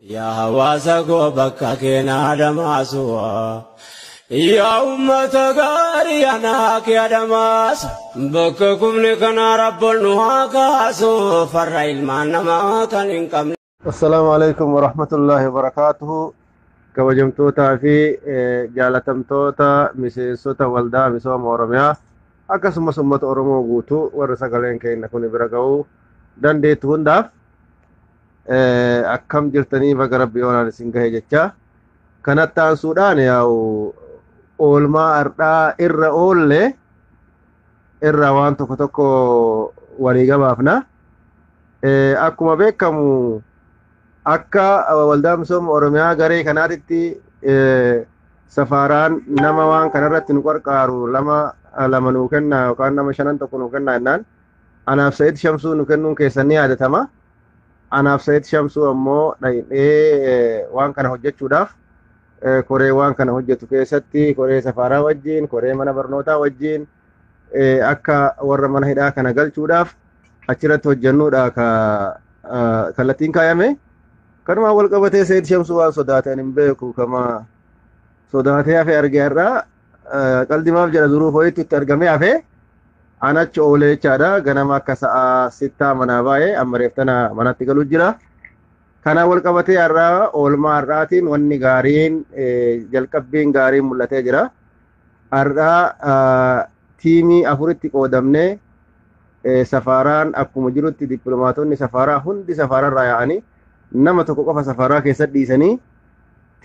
يا واسقو بكا كينا دماسوا يا أمة غاري أنا كيا دماس بككم لكنا رب النهاكاسو فرع المعنى كان إنكم. السلام عليكم ورحمة الله وبركاته. كوجمتوتا في جالتمتوتا مسيسوتا والدا مسوم أورميا أكسم سمة أورمو غوتو ورسالين كين نكون برجعو دنديت هنداف أكم جرتني بقرب يونا نسينجه جتة كانت تانسودان ياو أولما أردا إر أول إر وان تكتكو وليجا بافنا أكو ما بكمو akka waldaa misooma oromiyaa garee kanaatitti safaraan nama waan kanarratti nu qarqaaru lama nu kenna yookaan nama shanan tokko nu kenna jennaan anaaf Sa'iid Shamsuu nu kennuun keessan ni yaadatama. Anaaf Sa'iid Shamsuu ammoo dhaqee waan kana hojjechuudhaaf koree waan kana hojjetu keessatti koree safaraa wajjin koree mana barnootaa wajjin akka warra mana hidhaa kana galchuudhaaf achirratti hojjennuudha kallattiin kaayame. Kanuma wal qabatee Sa'iid Shamsuu waan sodaatan hin beeku kama sodaatee hafe argee irraa qaldimaaf jedha duruuf ho'itti itti argamee hafe anachi oolee jechaadha. Ganama akka sa'a 6 manaa baay'ee amma reeftana manatti galuu jira. Kana wal qabatee irraa oolmaa irraatiin wanni gaariin jalqabbiin gaariin mul'atee jira. Irraa tiimii afuritti qoodamnee safaraan akkuma jirutti dippiloomaatonni safaraa hundi safararraa yaa'anii nama tokko qofa safaraa keessatti dhiisanii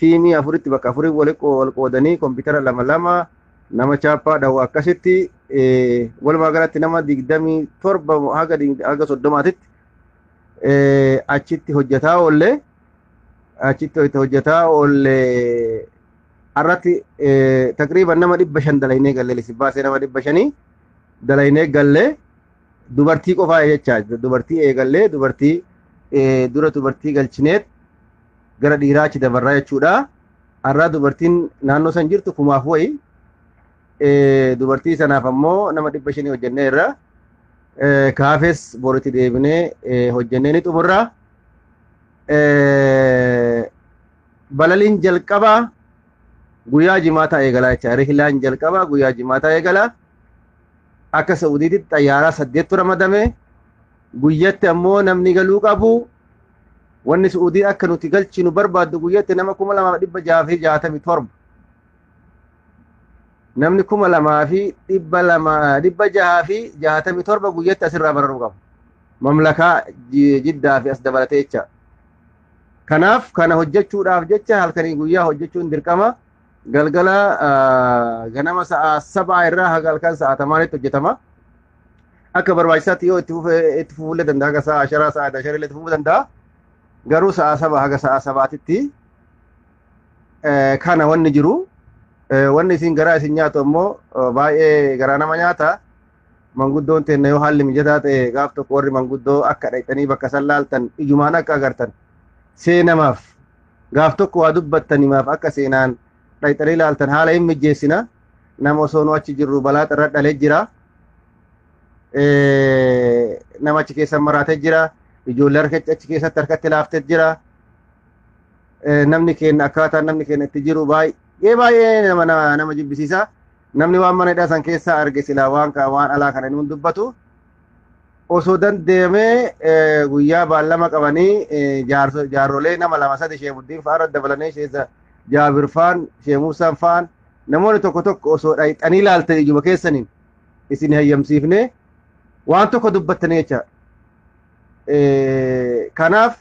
tiimii afuritti bakka afurii wal qoodanii kompiitara lama nama chaappaa dhawu akkasitti walumaa galatti nama 27 haga 30titti achitti hojjetaa oolle arratti takriiban nama 500 dalaynee galle lisibaasee nama 500 dalaynee galle dubartii qofaa jechaa dubartii eegallee dubartii dura dubartii galchineet gara dhiiraachi dabarraa jechuudha. Arraa dubartiin naannoo san jirtu kumaaf wayi dubartii sanaaf ammoo nama 500 hojjennee irra kaafes boritti deebinee hojjennee ni xumurra. Balaliin jalqabaa guyyaa jimaataa eegalaa jecha rihilaan jalqabaa guyyaa jimaataa eegala. Akka Saa'udiitti xayyaaraa 8 ramadame. Guyyatti ammoo namni galuu qabu wanni Saa'udii akka nuti galchinu barbaaddu guyyatti nama 2667 namni 2667 guyyatti asirraa bararuu qabu mamlakaa Jiddaa fi as dabalatee jecha. Kanaaf kana hojjechuudhaaf jecha halkanii guyyaa hojjechuun dirqama. Galgala ganama sa'a 7 irraa haga halkan sa'a 8tti hojjetama. Akka barbaachisaatti yoo itti fufuu danda'a haga sa'a 10 sa'a 10 itti fufuu danda'a. Garuu sa'a 7 haga sa'a 7titti kana wanni jiru wanni isin garaa isin nyaatu ammoo baay'ee garaa nama nyaata. Manguddoon teenya yoo haalli mijataa ta'e gaaf tokko warri manguddoo akka dhaqxanii bakka san laaltan ijumaan akka agartan seenamaaf gaaf tokko waa dubbattanimaaf akka seenaan dhaqxanii laaltan haala hin mijeessina. Nama osoo nu achi jirru balaa irra dhalee jira. Nama achi keessa maraatee jira. Ijoollee achi keessatti harkatti laaftee jira. Namni keenya akkaataa namni keenya itti jiru baay'ee nama jibbisiisa. Namni waan mana hidhaa san keessaa arge silaa waan alaa kana nuun dubbatu. Osoo dandeemee guyyaa baallama qabanii jaarrolee nama 2-3 Sheemuddiin fa'aa dabalanii Jaabir fa'aan Sheemuusaan fa'aan namoonni tokko osoo dhaqxanii laaltan ijuma keessaniin isin hayyamsiifne waan tokko dubbattanii jecha. Kanaaf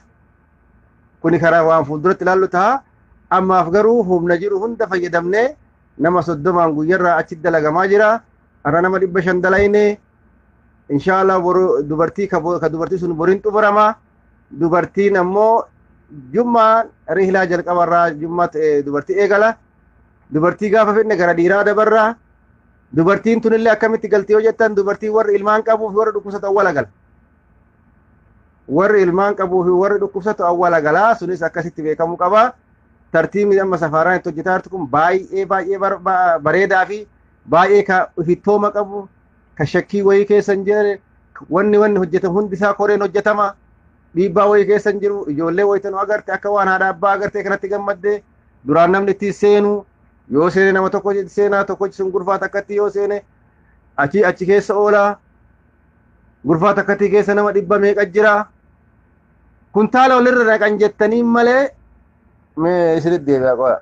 kuni karaa waan fuulduratti ilaallu ta'a. Ammaaf garuu humna jiru hunda fayyadamnee nama 30 guyyarraa achi dalagamaa jira. Arra nama 500 dalayne inshallah dubartii ka dubartii sun boriin xumurama. Dubartiin ammoo jummaan rihlaa jalqabarraa jummaa dubartii eegala. Dubartii gaafa fedhe gara dhiiraa dabarraa. Dubartiin tunillee akkamitti galtii yoo jettan dubartii warri ilmaan qabuu fi warri dhukkubsatu awwala gala. Warri ilmaan qabuu fi warri dhukkubsatu awwala gala. Sunis akkasitti beekamuu qaba. Tartiibni amma safaraan itti hojjetaa jirtu kun baay'ee bareedaa fi baay'ee ka ifittooma qabu ka shakkii wayii keessa hin jirre wanni hojjetamu hundi isaa koreen hojjetama. dhiibbaa wayii keessa hin jiru ijoollee wayitanu agarte akka waan haadha abbaa agartee kanatti gammadde duraan namni itti seenu yoo seene nama tokko seenaa tokkochi sun gurfaa takkatti yoo seene achi keessa oolaa gurfaa takkatti keessa nama 100 meeqa jira kuntaala walirra dhaqan jettanii malee mee isinitti deebi'a qo'a.